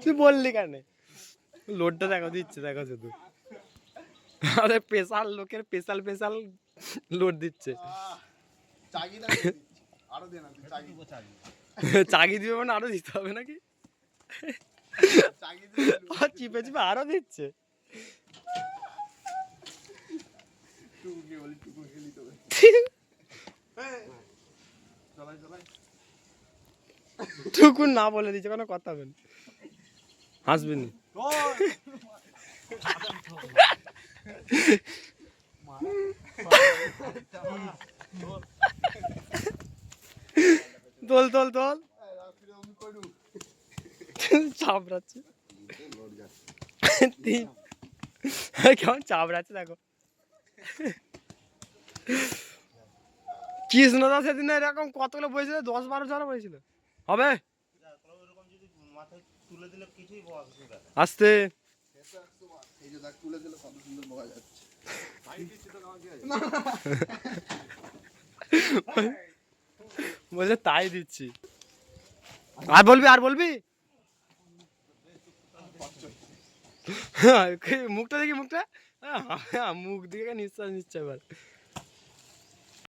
তুই বললি কেন? লোডটা দেখো দিচ্ছে, দেখো শুধু। আরে স্পেশাল লোকের স্পেশাল লোড দিচ্ছে। চাগি দিবে মানে আরো দিতে হবে নাকি? চিপে চিপে আরো দিচ্ছে। টুকুন না বলে দিচ্ছে, কোনো কথা হবে না, হাসবি নি। তোল তোল তোল, চাপড়াচ্ছে কেমন চাপড়াচ্ছে দেখো। কৃষ্ণদা সেদিন এরকম কতগুলো বইছিল, 10-12 জন বইছিল হবে। আসতে বলছে তাই দিচ্ছি। আর বলবি, আর বলবি? মুখটা দেখি, মুখটা মুখ দিকে নিঃশ্বাস নিচ্ছে এবার।